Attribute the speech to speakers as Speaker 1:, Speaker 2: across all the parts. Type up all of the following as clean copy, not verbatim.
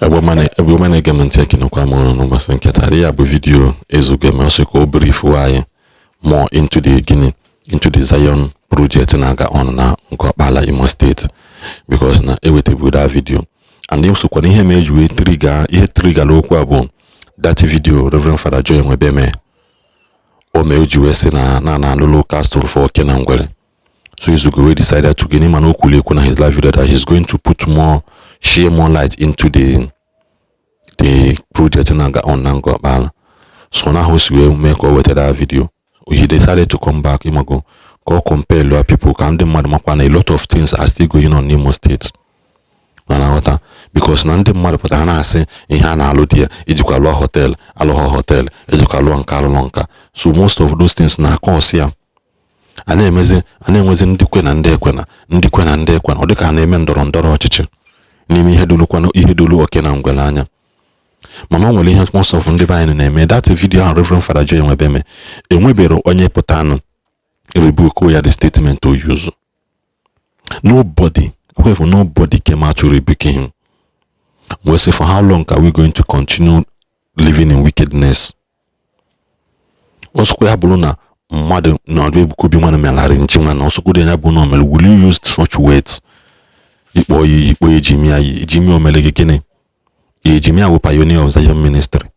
Speaker 1: Everyone again and taking a quamon no mas and Kataria video is Ugemasiko brief why more into the Guinea into the Zion project naga on na Nkopala Imo State because na everything with that video. And then so when he made you trigger local that video Reverend Father Joy Mwebeme or made you na Lolo Castle for Kenangwele. So Izugo decided to gain him an okule kuna his live video that he's going to put share more light into the project naga on Nkopala. So now host will make over that video. He decided to come back, go compare people can demand a lot of things are still going on in Imo State. Because Nandi Marpatana say in Hana Aludia, Ejukalo Hotel, Aloha Hotel, Ejukalo and Kalonka. So most of those things na cause here. And then was in Ndikwen and Dekwen, or the can name and Dorondoro Chichi. Nimi Heduluquano, Ihedulu, or Kenangwelania. Mama will have most of them divine name. That video on Reverend Father Joy Mwebeme. And we better onye potano. Ebuka ya the statement to use. Nobody came out to rebuke him. We say, for how long are we going to continue living in wickedness? Also, mother no could be one of also could will you use such words? Jimmy Omelegene. Jimmy a pioneer of Zion ministry.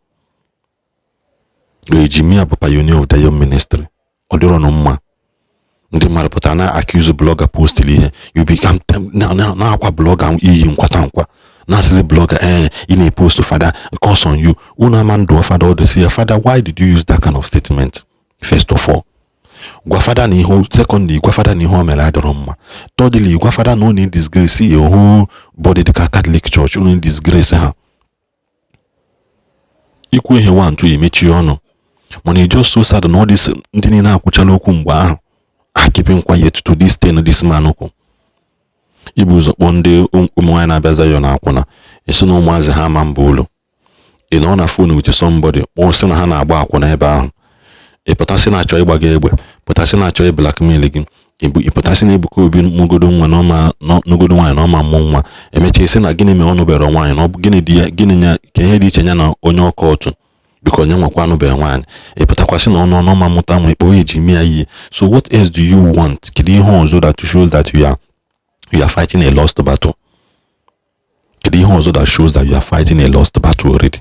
Speaker 1: Jimmy a pioneer of Zion ministry. Odoro no ma. Ndi marapotana accuse blogger post here. You become now kwa blogger in kwatankwa. Now says blogger in a post to father calls on you. Una man do father this year. Father, why did you use that kind of statement? First of all. Gwafada ni ho, secondly, gwafada ni ho meladoroma. Thirdly, gwafada no need disgrace your whole body the Catholic Church, only disgrace her. Ikwe he want to imechi ono. When he just so sad and all this ndinina kuchalo kumba keeping quiet to this thing this man oko. Ibuzo one day umwana beza yona akuna. It's no mwazi hama mbolo. In on a phone with somebody or sena hana agba akuna eba. E potasina choy bagebe, potasina choy blackmailing. Ipotasina Ebuka Obi mugodo nwa nugodo nwa no ma monwa. Emeche isi na gini me ono bero nwa no gini dia gini nya kenye di chenya na onye okotu. Because nyama kwanu be nwan. Ipotakwasi no ma muta mo ipo ejimi ayi. So what else do you want? Kidi honzo that shows that you are fighting a lost battle. Kidi honzo that shows that you are fighting a lost battle already.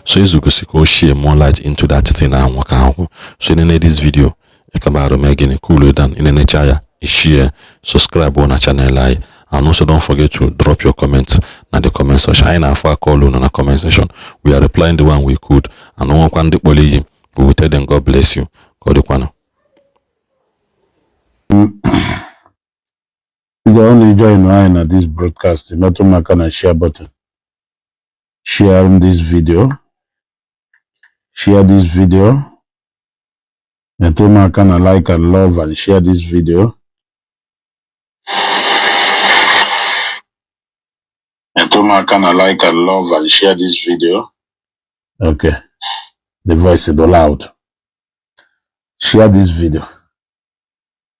Speaker 1: So you go share more light into that thing and work out. So in this video, Ekabaro Megini cool down in the chaya, share, subscribe on our channel, and also don't forget to drop your comments in the comment section. I know for call on the comment section. We are replying the one we could, and no one can we will tell them God bless you. God If
Speaker 2: you only join Ryan at this broadcast, not to make a share button. Share this video. Share this video. And to make a like and love and share this video. And to make a like and love and share this video. Okay. The voice is loud. Share this video.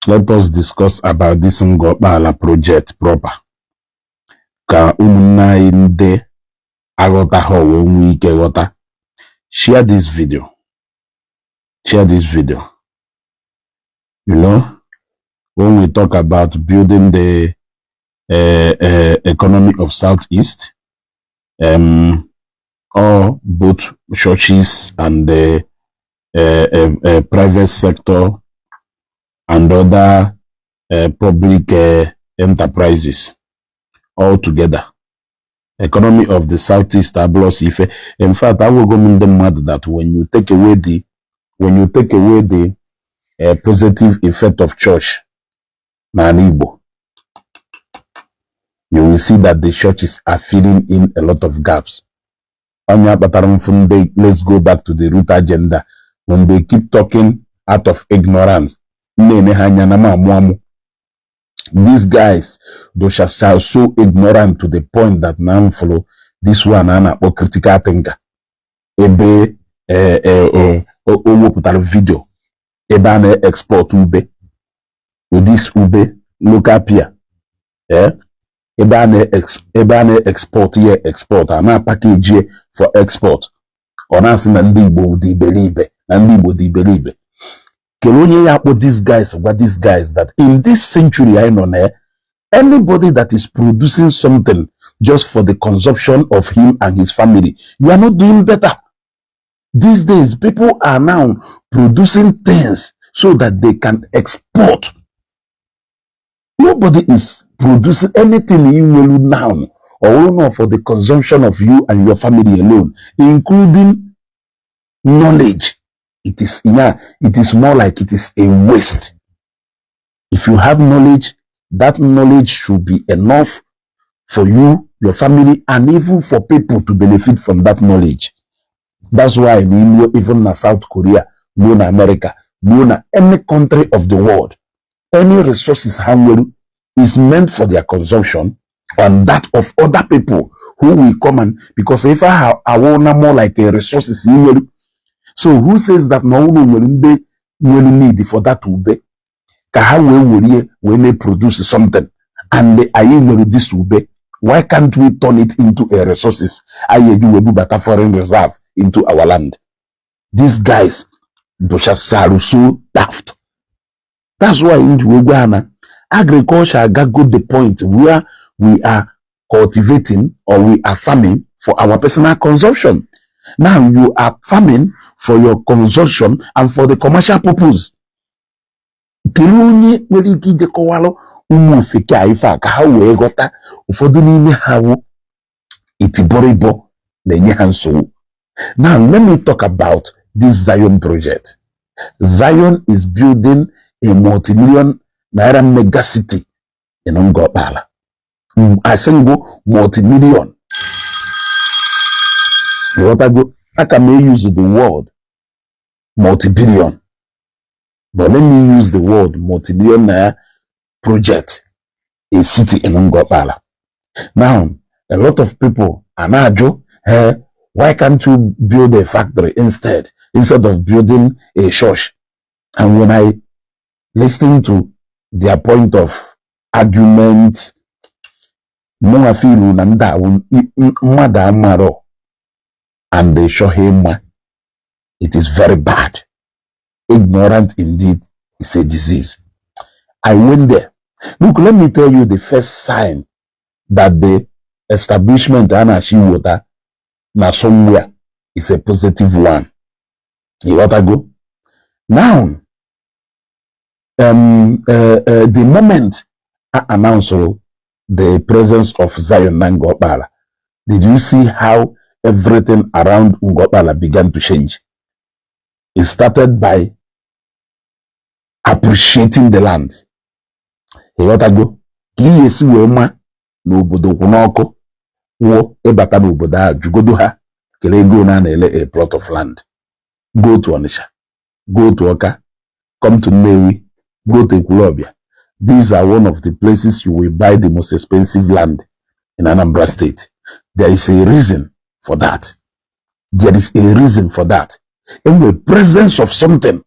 Speaker 2: Let us discuss about this Nkopala project proper. Ka umuna inde agota ho wike wata. Share this video. Share this video. You know, when we talk about building the economy of Southeast, or both churches and the private sector and other public enterprises all together. Economy of the Southeast Ablos Ife. In fact, I will go in the matter that when you take away the positive effect of church na Ndigbo, you will see that the churches are filling in a lot of gaps. Let's go back to the root agenda. When they keep talking out of ignorance, these guys, those are so ignorant to the point that now follow this one or critical thinker. Ebe video. Ebe export ube. With this ube local peer. ebe a na-export ye export a na-package ye for export ọ na-asị na ndị Igbo dị iberibe na ndị Igbo dị iberibe kele onye ya akpọ these guys that in this century I know na anybody that is producing something just for the consumption of him and his family, you are not doing better. These days, people are now producing things so that they can export. Nobody is producing anything in you now or not for the consumption of you and your family alone, including knowledge. It is more like it is a waste. If you have knowledge, that knowledge should be enough for you, your family, and even for people to benefit from that knowledge. That's why even in South Korea, in America, in any country of the world, any resources is meant for their consumption and that of other people who will come and, because if I want more like a resources, so who says that no one will need for that to be? When they produce something and they are able this will be, why can't we turn it into a resources? I do better foreign reserve into our land. These guys are so daft. That's why in Ghana, agriculture got good the point where we are cultivating or we are farming for our personal consumption. Now you are farming for your consumption and for the commercial purpose. Kilunye nwere ike ije kọwalụ ụmụ ofeke a ife a ka ha wee ghọta ụfọdụ n'ime ha wụ itiboribo na-enye ha nsogbu. Now let me talk about this Zion project. Zion is building a multi-million naira mega city in Ngopala. I say go multi-million. I can use the word multi-billion. But let me use the word multi-million project, a city in Ngopala. Now, a lot of people are now, why can't you build a factory instead of building a church? And when I listen to their point of argument, and they show him it is very bad. Ignorant indeed is a disease. I went there. Look, let me tell you the first sign that the establishment water now somewhere is a positive one. You want to go? Now, the moment I announced the presence of Zion Ngopala, did you see how everything around Ngopala began to change? It started by appreciating the land. You want to go? Kiyesi wema n'obodo kwunoko wo ebata n'obodo a jugodo ha kele go na ele a plot of land. Go to Onitsha, go to Oka, come to Nnewi, go to Ekulobia. These are one of the places you will buy the most expensive land in Anambra State. There is a reason for that. There is a reason for that. In the presence of something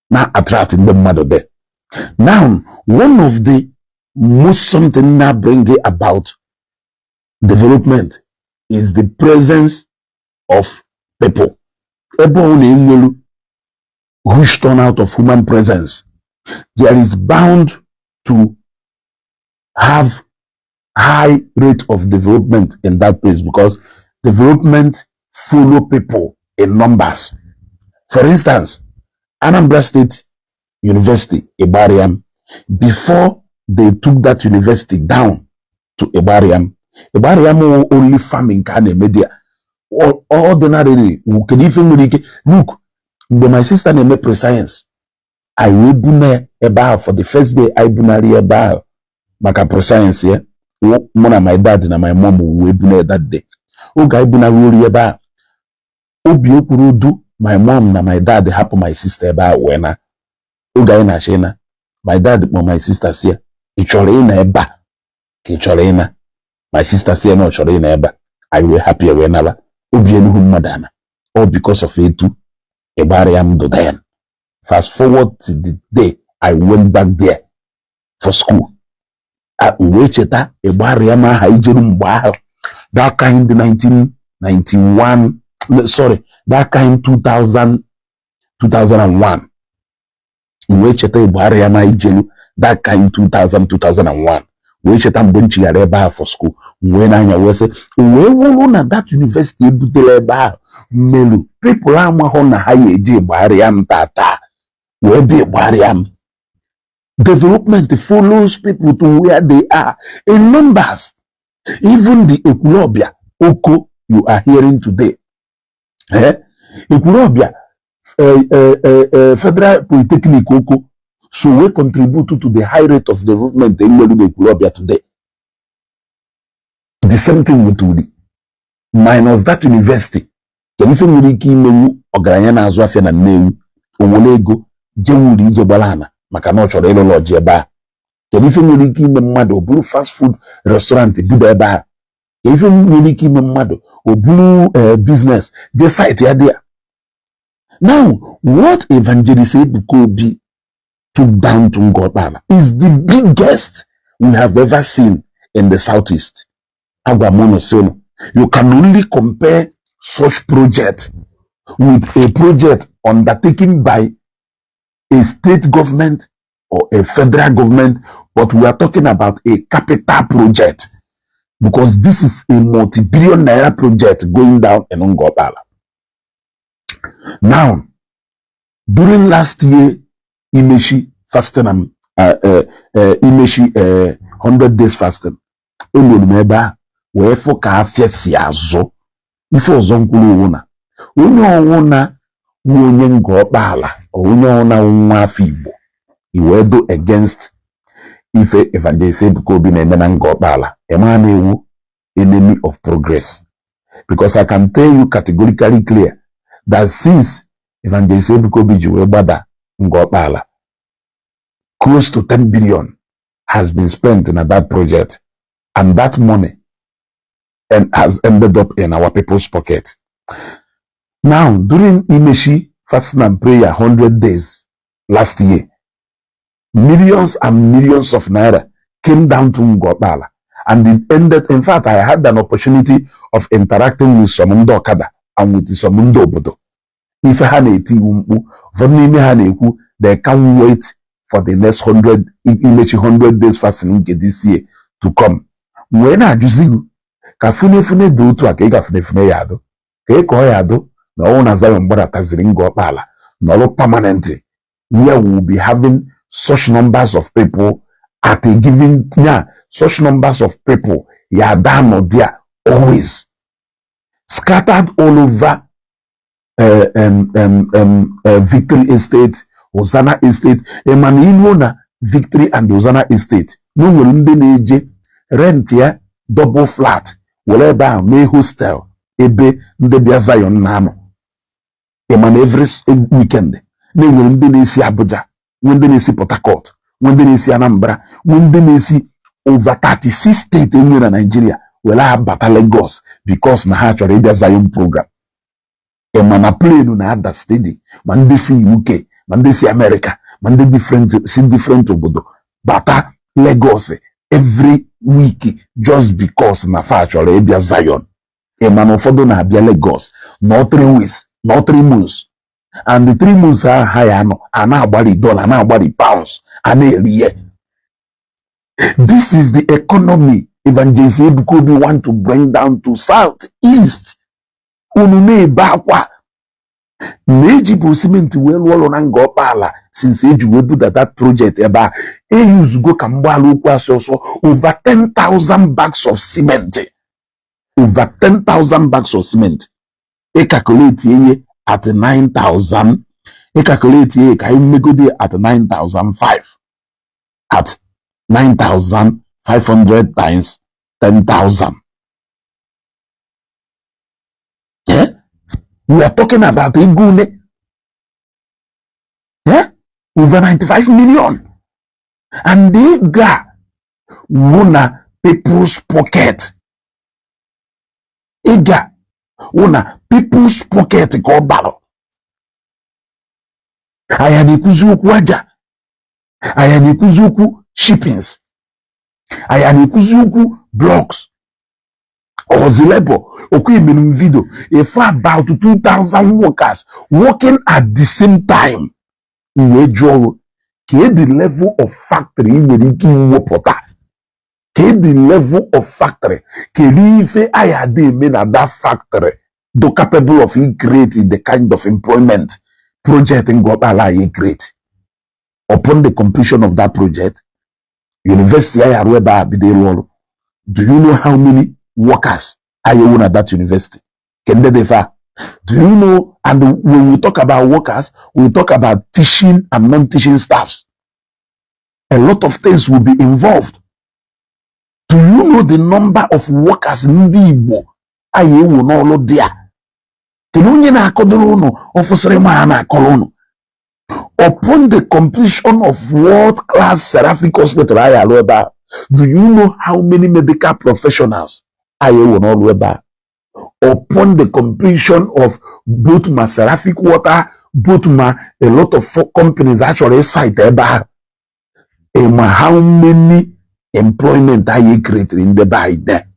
Speaker 2: now attracting the mother there. Now, one of the most something now bringing about development is the presence of people. Who's torn out of human presence. There is bound to have high rate of development in that place because development follow people in numbers. For instance, Anambra State University, Ibariam, before they took that university down to Ibariam only farming kind of media. Ordinarily, we can even look, when my sister named pre-science, I will be about for the first day I bunari about maka pre-science here. My dad and my mom will be that day. Okay, bunari about Obi my mom and my dad help my sister about when Oga na shena. My dad and my sister say Ichorena eba. Kichorena. My sister say no Chorena eba. I will happy whenever Obi madana. All because of it too. Ebariam do then. Fast forward to the day I went back there for school. uwe cheta ịgbara ya ma ha ijeru mgbe ahụ that kind 1991 sorry that kind 2001 uwe cheta ịgbara ya ma ijeru that kind 2001 wee cheta mgbe nchighara ebe ahụ for school wee n'anya wee sị wee wụrụ na that university ebutere ebe ahụ mmelu people amahụ na ha ya eji ịgbara ya m tata wee bịa ịgbara ya m. Development follows people to where they are in numbers. Even the Ekulobia Oko you are hearing today. Ekulobia Federal Polytechnic Oko, so we contribute to the high rate of development in Ekulobia today. The same thing with Uli. Minus that university. Can you make you Ogranyana Azwafia na Neu, Owolego, Jewuri Jebalana, maka na ọ chọrọ ịlụ lọji ebe a. Kedu ife nwere ike ime mmadụ ọ bụrụ fast food restaurant bido ebe a? Kedu ife nwere ike ime mmadụ ọ bụrụ business je site ya there? Now, what Evangelist Ebuka Obi took down to Ngobala is the biggest we have ever seen in the southeast. Agwamono, you can only compare such project with a project undertaken by a state government or a federal government, but we are talking about a capital project because this is a multi-billion naira project going down in Ngobala. Now, during last year, Imeshi fasting, Imeshi 100 days fasting, wherefore ka fiesi azo, ifo zonkulu wuna, wuna Ngobala, or wuna Igbo, iwedo against Ife Evangelist Ebuka Obi na Ngobala, Emanewu, enemy of progress. Because I can tell you categorically clear that since Evangelist Ebuka Obi Jiwebada Ngobala, close to 10 billion has been spent in that project, and that money has ended up in our people's pocket. Now, during Imeshi fasting and prayer 100 days last year, millions and millions of naira came down to Ngobala, and it ended. In fact, I had an opportunity of interacting with some Ndokada and with some Ndobodo. If they can't wait for the next 100 days fasting this year to come. When I just kafune do to a cake of yado, cake or yado, no one as I am but as Ngobala, no permanently. Where we will be having such numbers of people at a given such numbers of people, down or there, always scattered all over Victory Estate, Hosanna Estate, Emanilona, Victory and Hosanna Estate. No will be rent here, double flat, whatever, may hostel, ebe ndebia Zion nano. Eman every weekend. No will be see Abuja, when they see Port Harcourt, when they see Anambra, when they see over 36 states in Nigeria, will have Bata Lagos because na ha chọrọ Zion program. Emana plane na that steady, man they see UK, man they see America, man they different obodo, Bata Lagos every week just because na fa chọrọ Zion. Emana ụfọdụ na abịa Lagos, no 3 weeks, no 3 months. And the 3 months are higher, and now body dollar, now body pounds, and a year. This is the economy Evangelist Ebuka Obi want to bring down to southeast. Unune bakwa. Neji cement well wall on Ngobala since age we do that project eba. Use go kambalo so over 10,000 bags of cement. Over 10,000 bags of cement. E calculate ye at 9,000. E calculate ye ka imegode at 9,005. At 9,500 times 10,000. Yeah? We are talking about Igule. Yeah? Over 95 million. And they got one people's pocket. Ega one people's pocket called battle. Ayanikuzuku waja. Ayanikuzuku shippings. I am ikuzuku blocks or Zilebo okwu video if about 2,000 workers working at the same time in job the level of factory the level of factory if I had made at that factory do capable of creating the kind of employment project in Gobala create. Upon the completion of that project, university I do you know how many workers are you at that university? Can they differ? Do you know? And when we talk about workers, we talk about teaching and non-teaching staffs. A lot of things will be involved. Do you know the number of workers in Ndigbo? Are you no there? Upon the completion of world-class seraphic hospital, do you know how many medical professionals are you no upon the completion of both my seraphic water, both my a lot of companies actually cite how many employment are you created in the by there?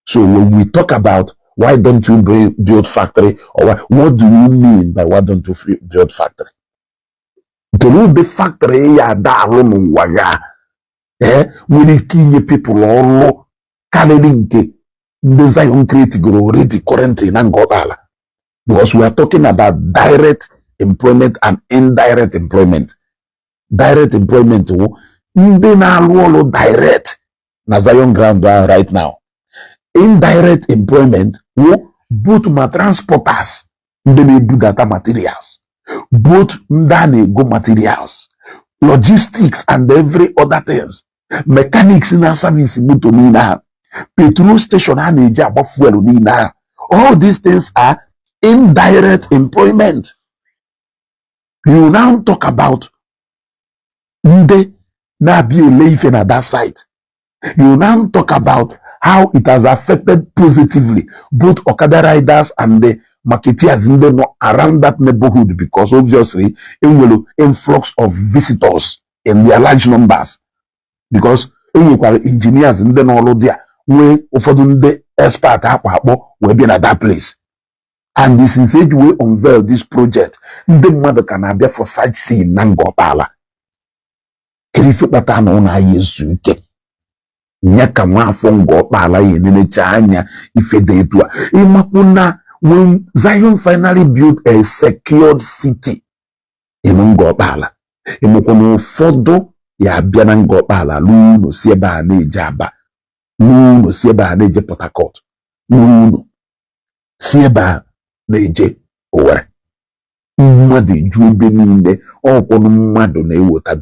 Speaker 2: So when we talk about why don't you build factory, or what do you mean by why don't you build factory? Do you build factory ya da alone waga? When kinye people all carrying the Zion create already currently in Angola. Because we are talking about direct employment and indirect employment. Direct employment, direct na Zion ground right now. Indirect employment, both my transporters, they do data materials, both go materials, logistics and every other things, mechanics in our service, petrol station, all these things are indirect employment. You now talk about Nde na be living at that site. You now talk about how it has affected positively both Okada riders and the marketeers in the around that neighborhood, because obviously it will influx of visitors in their large numbers, because engineers in the all there where the expert will be at that place. And this is age we unveil this project. The mother can be for sightseeing Nangopala. Kirifu batano na Yesu ke. Nyaka mwafongo pala yenene chanya ifedetua. Imakuna when Zion finally built a secured city in Ngopala. Imukono fodo ya biana Ngopala luno sieba ne jaba. Luno sieba ne je Port Harcourt. Luno sieba neje owere mmadụ ejube niile ọkwọnụ mmadụ na-eweta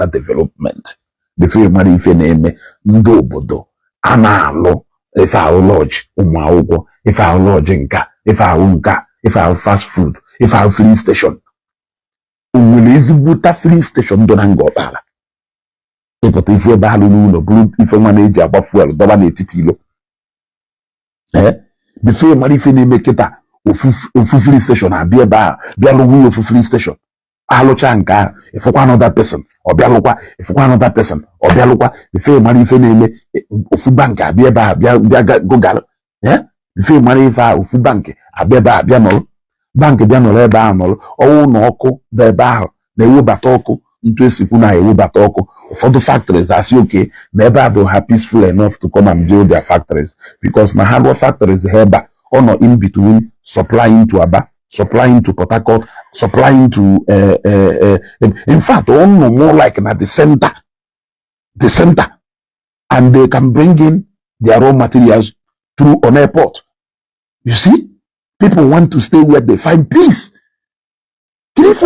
Speaker 2: development before mmadụ ife na-eme ndị obodo a na-alụ ife ahụ lodge ụmụ akwụkwọ, ife ahụ lodge nka, ife ahụ fast food, ife ahụ filling station. Onwere ezigbote filling station dị na Ngọkpala ịpụta ife ebe alụ n'ụlọ bụrụ ife nwa na-eji agba fuel dọba n'etiti ilo. Before mmadụ ife na-eme kịta ofu filling station abịa ebe a bịa lụgwu ofu filling station alụcha nke ahụ ifụkwa another person ọ bịa lụkwa, ifụkwa another person ọ bịa lụkwa. Before mmadụ ife na-eme ofu bank abịa ebe a bịa gogalụ. Before mmadụ ife a ofu bank abịa ebe a bịa nọrọ, bank bịa nọrọ ebe ahụ nọrọ. Ọnwụ na ọkụ dị ebe ahụ na-ewebata ọkụ ntu esikwu na-ewebata ọkụ. Ụfọdụ factories asị okay na ebe a bụ ha peaceful enough to come and build their factories, because na ha lụọ factories ha ebe a or not in between, supplying to Aba, supplying to Port Harcourt, supplying to in fact no more like at the center, and they can bring in their raw materials through an airport. You see, people want to stay where they find peace. If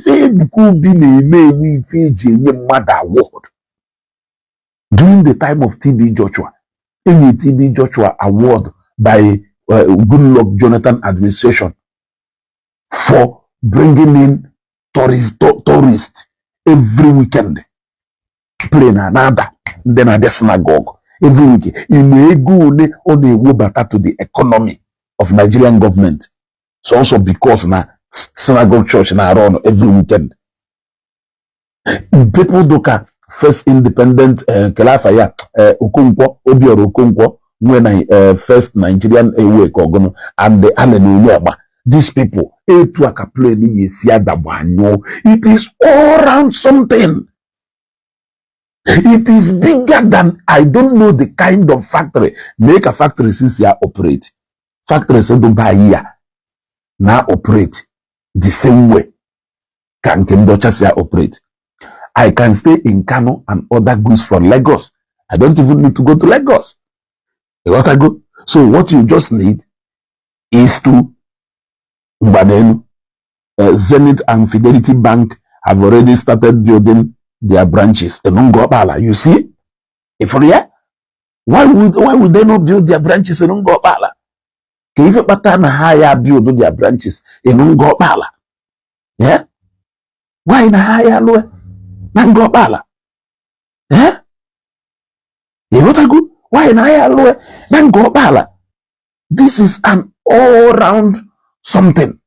Speaker 2: Ebuka Obi na-eme ife eji enye mmadụ award during the time of TB Joshua. Any TB Joshua award by Goodluck Jonathan administration for bringing in tourists every weekend. Plane another, then at the synagogue every weekend. In a good on a wobata to the economy of Nigerian government. So also because na synagogue church na run every weekend. People doka first independent Kelafa ya Okonkwo Obiora Okonkwo when first Nigerian away Kogono and the Allen Ulema. These people, it is all around something. It is bigger than, I don't know the kind of factory. Make a factory since you operate. Factories don't buy here. Now operate the same way. Can Kendochas operate? I can stay in Kano and order goods from Lagos. I don't even need to go to Lagos. What I go? So what you just need is to Zenith and Fidelity Bank have already started building their branches in Ngobala. You see? If yeah, why would they not build their branches in Ngobala? Can you hire build their branches in Ngobala? Yeah? Why in hire lower? Ngobala? Yeah? Why in hire lower? Ngobala? This is an all-round something.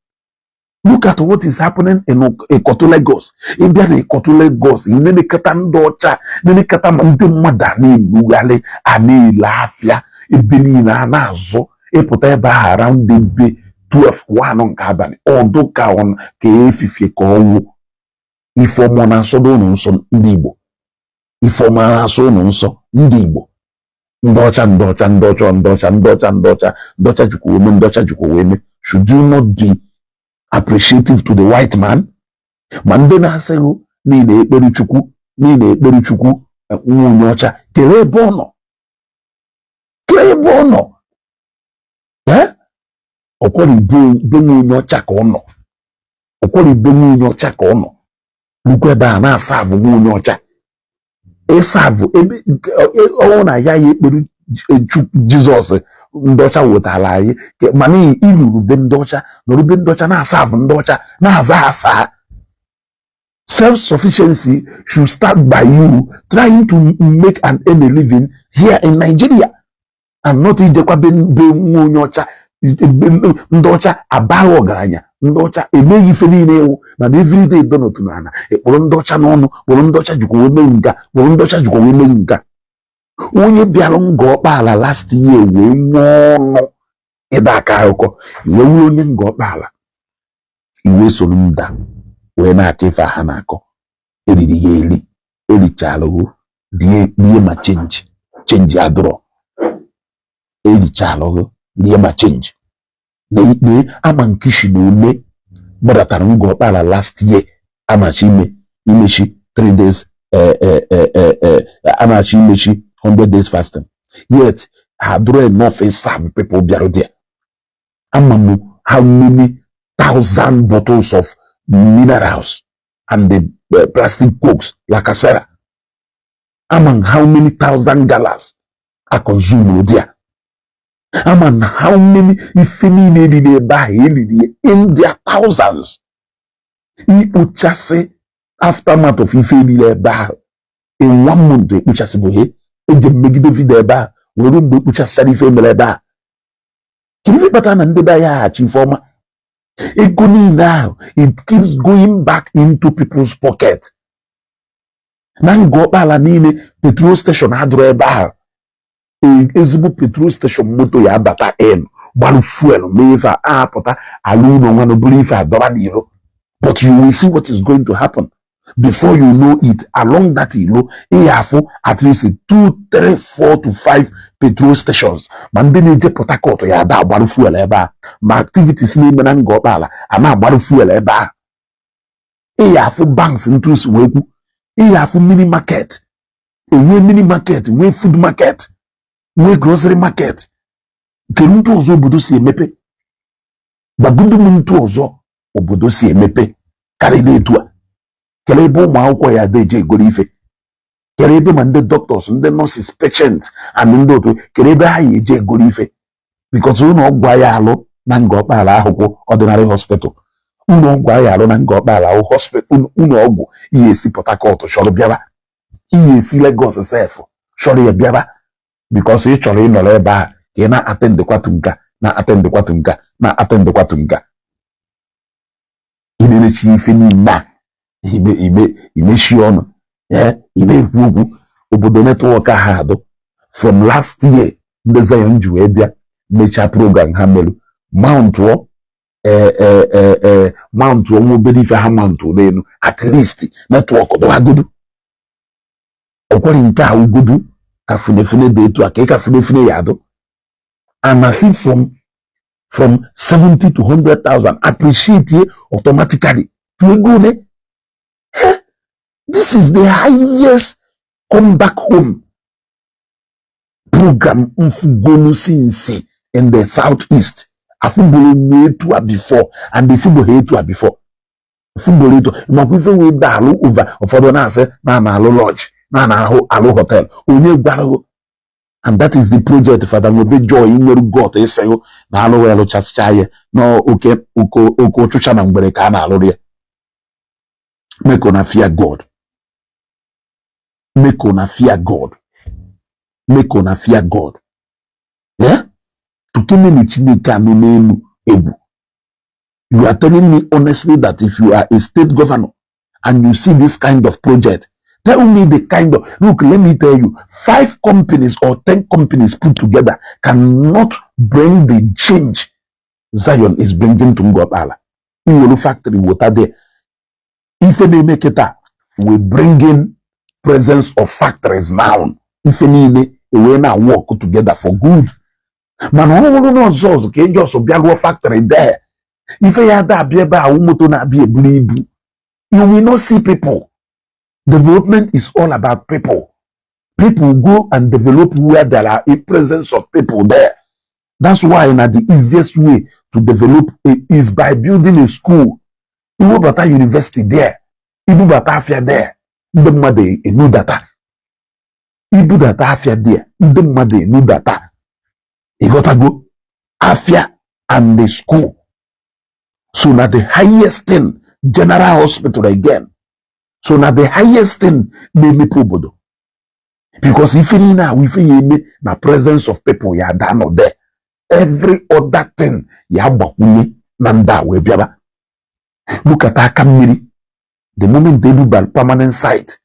Speaker 2: Look at what is happening in Ikoto Lagos. Indian Ikoto Lagos. In the Katandocha, the Katamandamadani, Bugale, Ani Lafia, Ibinina Nazo, Epoteba around the 12-1 on Cabani, or Doka on Kefifi Kowu. Ifomona Sodonson, Ndigbo. Ifomana Sononso, Ndigbo. Docha should you not be appreciative to the white man? Mandena sego nine ekperuchukwu nwunyocha kele bono eh okori be nwunyocha ka ono okori be nwunyocha ka ono lukwe ba na serve nwunyocha serve ebe ona ya ekperu Jesus ndocha wotala anyị mana iluru be ndocha norube ndocha na serve ndocha na aza self-sufficiency should start by you trying to make and earn a living here in Nigeria and not ijekwa be nyocha ndocha abaghị ọgaranya ndocha emeghị ife niile ewu mana everyday donotu n'ana ekpọrọ ndocha n'ọnụ kpọrọ ndocha jikwa wee mee nga kpọrọ ndocha jikwa wee mee nga onye bịara Ngọkpala last year wee nwee ọnụ ịda aka akụkọ iwe wuru onye Ngọkpala iwe soro nda wee na-aka ife ha na-akọ eriri ya eli erichalụ rie ma chenji adụrọ erichalụ rie ma chenji na ikpe ama nkishi na ome gbadatara Ngọkpala last year amachi imechi 3 days amachi imechi 100 days fasting. Yet, Hadro enough serve people there. Amamu, how many 1,000 bottles of minerals and the plastic cokes, like I said. Among how many 1,000 gallons are consumed there. Among how many if any buy in their thousands. Ipuchase aftermath of if any buy in 1 month, Ipuchase eje megide video ebe a were mgbe kpuchasịchara ife mere ebe a kiri ife kpata na ndị be ya hachi ifeọma ego niile ahụ it keeps going back into people's pocket. Na Ngọkpala niile petrol station adụrụ ebe ahụ ezigbo petrol station moto ya abata in gbarụ fuel mee ife a apụta ala ụlọ nwanne buru ife adọba n'ilo but you will see what is going to happen. Before you know it, along that ilo, you have at least 2, 3, 4 to 5 petrol stations. Mandene je Port Harcourt ya da gbaru fuel eba. Ma activities ni na Ngọkpala ama gbaru fuel eba. You have banks interest weku. You have mini market. We mini market, we food market, we grocery market. Kenuntu ozo obodo si emepe. Bagudu muntu ozo obodo si emepe. Karele etua. Kele ebe ụmụ akwụkwọ ya deje egoro ife kele ebe ma ndị doctors ndị nurses patients and ndị otu kele ebe ha eje egoro ife because ụlọ ọgwụ ya alụ na Ngọkpala akwụkwọ ordinary hospital ụlọ ọgwụ ya alụ na Ngọkpala ahụ hospital ụlọ ọgwụ ihe esi Port Harcourt chọrọ bịaba ihe esi Lagos sef chọrọ ya bịaba because ị chọrọ ịnọrọ ebe a ka ị na-attend kwatu nka na-attend kwatu nka na-attend kwatu nka ị na-echi ife niile imechi ọnụ na-ekwu okwu obodo netwọk ha adụ from last year ndị Zion ji wee bịa mechaa program ha merụ mountụọ nwa obere ife ha mountụ n'elu at least netwọk dọwagodu ọkwari nke a ugodu ka funefune dị etu a ka ị ka funefune ya adụ anasi from 70 to 100,000 appreciate automatically to ego ne. This is the highest come back home program mfugonu since in the southeast. Afubolo netua before and the football hetua before. Football hetua. Makufe we dalu over ofodo na ase na alo lodge na alo hotel. Onye gbarago. And that is the project Father Ngobe Joy inweru got esayo na alo welo chaschaye no oko chucha na mgbere ka na alo rie. Make una fear God. Make una fear God. Make una fear God. Yeah? You are telling me honestly that if you are a state governor and you see this kind of project, tell me the kind of, look, let me tell you, 5 companies or 10 companies put together cannot bring the change Zion is bringing to Ngobala. In factory water there. If they make it up, we bring in presence of factories now. If any we now work together for good. Man, all no zos okay just obiago factory there. If you had that be about moto na be a bleed, you will not see people. Development is all about people. People go and develop where there are a presence of people there. That's why the easiest way to develop is by building a school. Ibu Bata University there. Ibu Bata Afia there. The mother new data. Ibu Data Afia there. The mother new data. You gotta go Afia and the school. So now the highest thing, General Hospital again. So now the highest thing, maybe Pobodo. Because if you now, if you na presence of people, you are done there. Every other thing, you have nanda we biaba. Look at Akamiri. The moment they do that permanent site,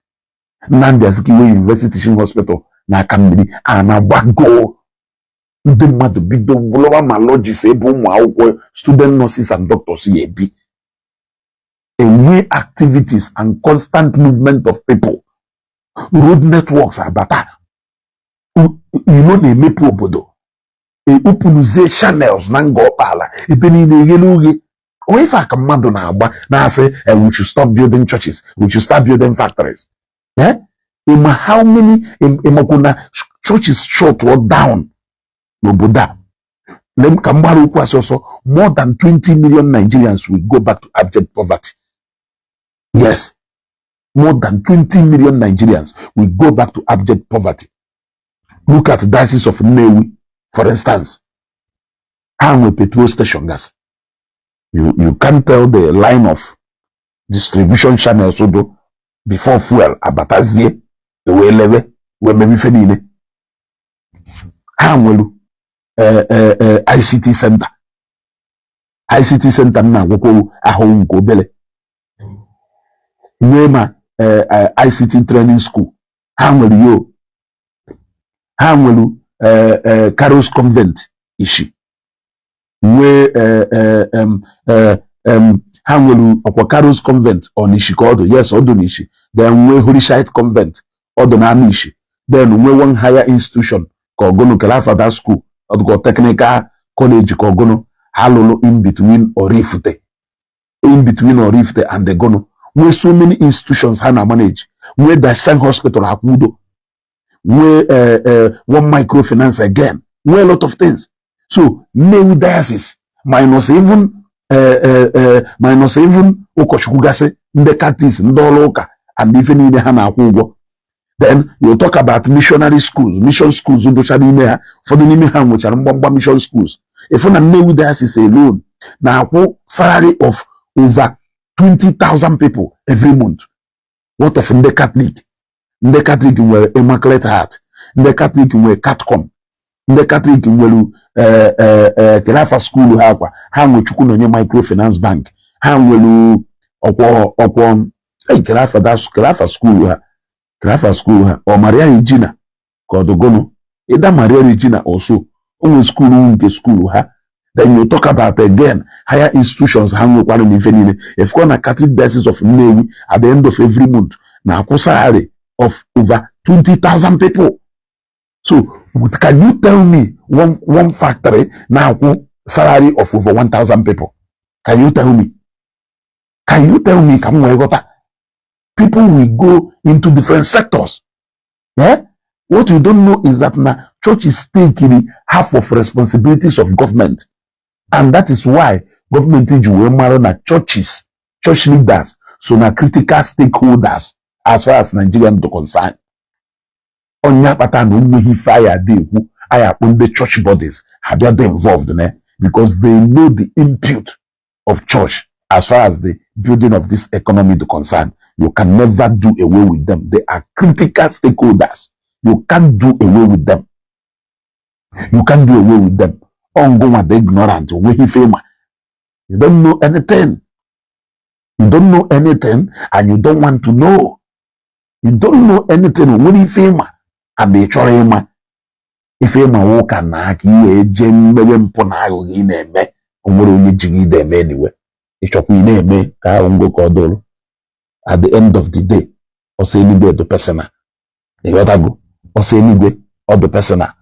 Speaker 2: Nandia's Kiwe University Teaching Hospital, na Akamiri, and a go. The mother big the global malogis, student nurses and doctors here be. Away activities and constant movement of people. Road networks are better. You know they make obodo. Upunuze channels nango pala. Ipeni ne yeluge. Or if I command na say we should stop building churches. We should start building factories. Eh? How many churches short or down? Noboda. More than 20 million Nigerians will go back to abject poverty. Yes. More than 20 million Nigerians will go back to abject poverty. Look at the diocese of Newi, for instance. And with petrol station gas. You can't tell the line of distribution channels before fuel. Abatazie, the way level, where maybe fedine. Hamwelu. ICT center. ICT center na woko ahon go bele. Nema ICT training school. Hamwelu Caros Convent ishi. We Hamwelu okwa Caros Convent on Ishikodo. Yes, odo nishi. Then we Horishite Convent odo na ishi. Then we one higher institution called Kalafa school. Or technical college kogono halolo in between Orifute and the gono where so many institutions hana manage where the same hospital hakudo where one microfinance again where a lot of things. So Newi diocese minus even Okochukugase Ndekatis Ndoloka and even in the hana hugo. Then you talk about missionary schools, mission schools, for the name which are mission schools. If on a new diocese alone, now salary of over 20,000 people every month. What of the Catholic? The Catholic were Immaculate Heart, the Catholic were Catcom, the Catholic were Kelafa School, how much you microfinance bank, how will you Hey, Kelafa school ha. Kelafa school ha. Or Maria Regina. Kodogono. Either Maria Regina also. Only school nke school ha. Then you talk about again higher institutions hang up in Ifenine. If you na Catholic Diocese of Nnewi at the end of every month, na salary of over 20,000 people. So can you tell me one factory now salary of over 1,000 people? Can you tell me? Can you tell me? People will go into different sectors. Yeah? What you don't know is that now church is taking half of responsibilities of government. And that is why government will marry na churches, church leaders, so na critical stakeholders as far as Nigerian are concerned. Onya pata no mehi fire dey who aya on the church bodies have been involved in because they know the input of church as far as the building of this economy is concerned. You can never do away with them. They are critical stakeholders. You can't do away with them. You can't do away with them. Ongoing the ignorant, you don't know anything. You don't know anything, and you don't want to know. You don't know anything. When you fame and they try if you walk and hack you a gem, ponago in a me, or you jiggy them anyway. It shop me name me, Kaungo Cordol. At the end of the day, or say anyway the persona. You gotta go, or say anyway, or the persona.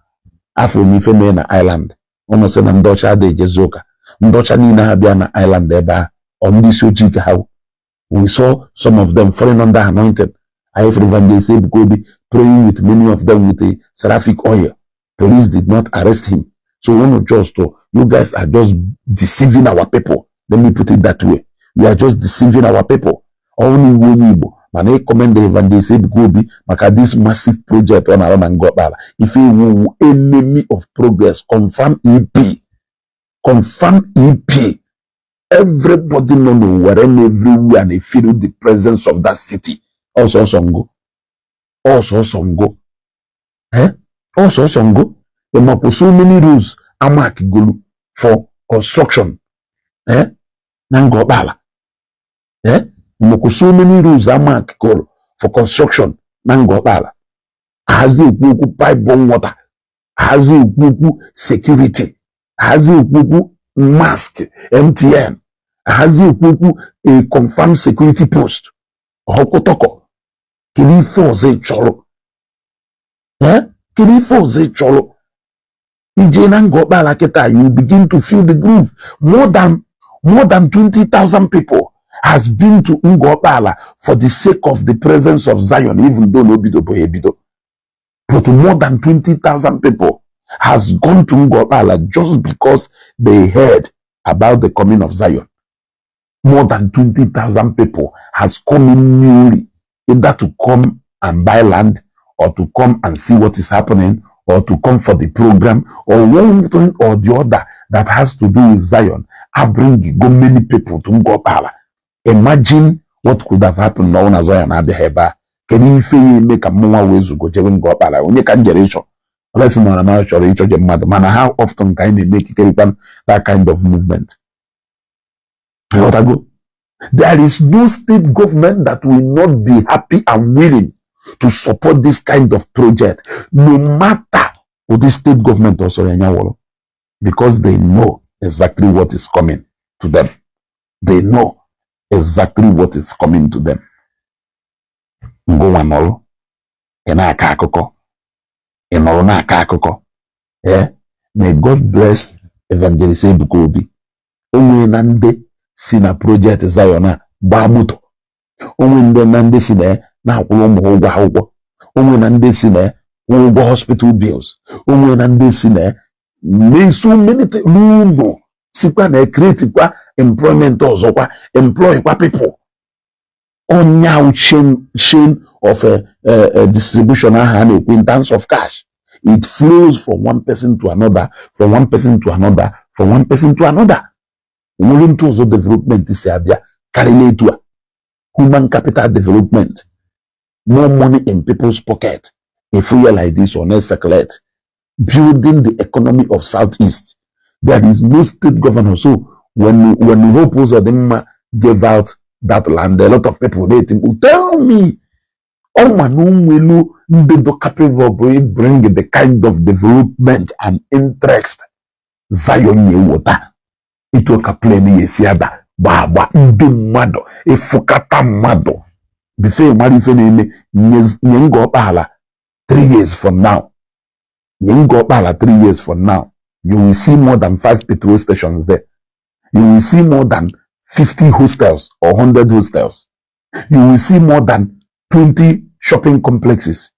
Speaker 2: After me in an island. Ono se na ndocha de jezoka ndocha ni na bia na island eba on this ojika how we saw some of them falling under anointed. I have evangelist Ebuka Obi praying with many of them with a seraphic oil. Police did not arrest him. So one just you guys are just deceiving our people. Let me put it that way. We are just deceiving our people. Only one Igbo. Man, I commend the evangelist Ebuka Obi maka this massive project on around and got bala. If you will enemy of progress, confirm EP. Confirm EP. Everybody know wherever everywhere and they feel the presence of that city. Also some go. Also some go. Also some go. There must be so many rules amak gulu for construction. Nango bala. So many rules amak gulu for construction. Nango bala. Hazi ukuku pipe bomb water. Hazi ukuku security. Hazi ukuku mask MTN. Hazi ukuku a confirmed security post. Hokotoko. Kini force cholo. Kini force cholo. Ijena ngoba la keta, you begin to feel the groove. More than 20,000 people has been to Ngobala for the sake of the presence of Zion, even though no bido boyebido. But more than 20,000 people has gone to Ngobala just because they heard about the coming of Zion. More than 20,000 people has come in newly, either to come and buy land, or to come and see what is happening, or to come for the program, or one thing or the other that has to do with Zion. I bring go many people to Ngobala. Imagine what could have happened now na Zion Abiheba. Can you feel make a more ways to go to Ngobala? When you can generation, let's not announce man, how often can you make that kind of movement? What I go? There is no state government that will not be happy and willing to support this kind of project, no matter what the state government also, because they know exactly what is coming to them. They know exactly what is coming to them. Go on all. May God bless Evangelist Ebuka Obi. Onwe nande si na project Zion ba moto. Onwe nande si na akwụrụ ụmụ ụgwọ akwụkwọ. Onwe na ndị si na ụgwọ hospital bills. Onwe na ndị si na so many no sikwa na create kwa employment ọzọkwa employ kwa people. Onya chain of distribution in terms of cash. It flows from one person to another, from one person to another, from one person to another. Willing tools of development is carry to human capital development. More money in people's pocket. If we are like this or next circulate, building the economy of Southeast. There is no state governor. So when the hope was of them gave out that land. A lot of people they think, tell me, oh man, they capable of bring the kind of development and interest Zion ye water. It will complain yesiada baba ndị mmadụ efukata mmadụ before mmadụ ife na-eme nyengo ọkpala 3 years from now. Nyengo ọkpala 3 years from now. You will see more than 5 petrol stations there. You will see more than 50 hostels or 100 hostels. You will see more than 20 shopping complexes.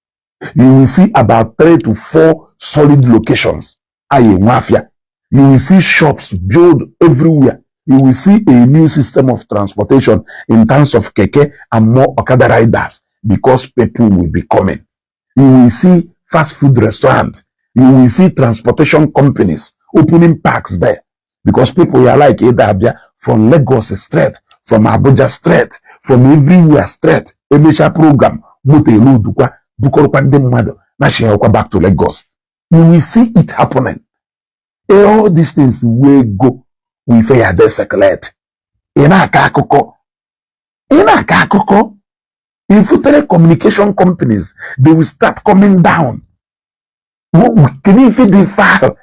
Speaker 2: You will see about 3 to 4 solid locations. Aye, mafia. You will see shops built everywhere. You will see a new system of transportation in terms of keke and more Okada riders because people will be coming. You will see fast food restaurants. You will see transportation companies opening parks there because people are like Edabia from Lagos straight, from Abuja straight, from everywhere straight. Emisha program, Motelu Dukwa, Bukorupande Mado, Nashiokwa back to Lagos. You will see it happening. All these things will go with a desecrate. In a kakoko. If telecommunication companies, they will start coming down. Can you feed the fire?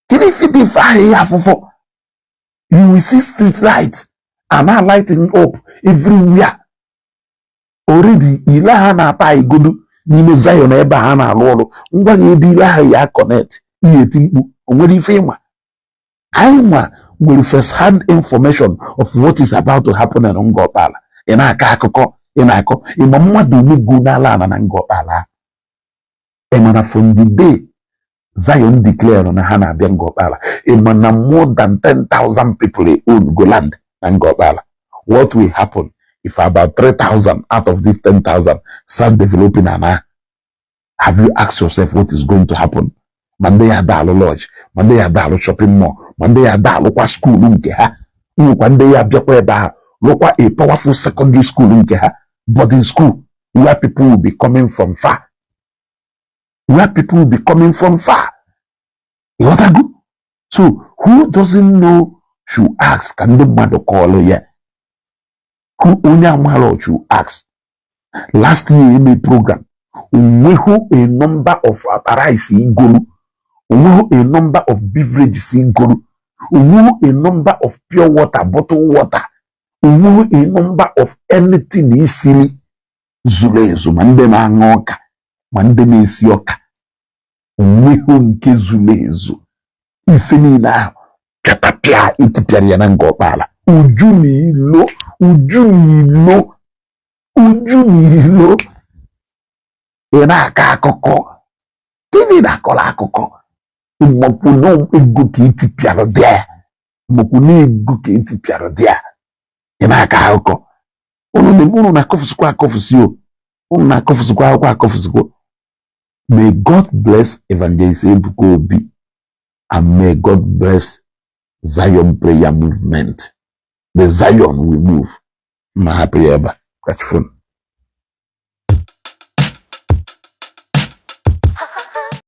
Speaker 2: Can you feed the fire? You will see street lights and now lighting up everywhere. Already, ilaha na ata igodu n'ime Zion ebe ha na-alụ ọrụ. Ngwa ya ebe ilaha ya connect. Ihe timkpu onwere ife ịma. Anyị nwere first hand information of what is about to happen in Ngopala. Ị na-akọ akụkọ, ị na-akọ ịma mmadụ omego n'ala ana na Ngopala. Emana from the day Zion declare na ha na-abịa Ngopala, emana more than 10,000 people own Igboland na Ngopala. What will happen if about 3,000 out of these 10,000 start developing an? Have you asked yourself what is going to happen? Mande ya dalu lodge, mande ya dalu shopping mall, mande ya dalu kwa school nke ha, mande ya biakwa ebe ha, lokwa a powerful secondary school nke ha, boarding school, where people will be coming from far. Where people will be coming from far. You know what I do? So, who doesn't know should ask, can the mother call ye? Who only amalo should ask? Last year in the program, we hold a number of rice in Golu. A number of beverages in Guru, a number of pure water, bottled water, a number of anything in silly Zulezo, Mandema Ngoka, Mandeme Sioka, nke Zulezo, Ifeni now, Katapia, Itipia Ngopala, Ujuni lo, Enaka Koko, Tini na kola koko. Mokuno ego ki itipiaro dia. Mokuno ego ki itipiaro dia. Ina ka oko. Unu na kofusiko. May God bless Evangelist Ebuka Obi and may God bless Zion prayer movement. The Zion will move. Ma prayer ba. Catch phone.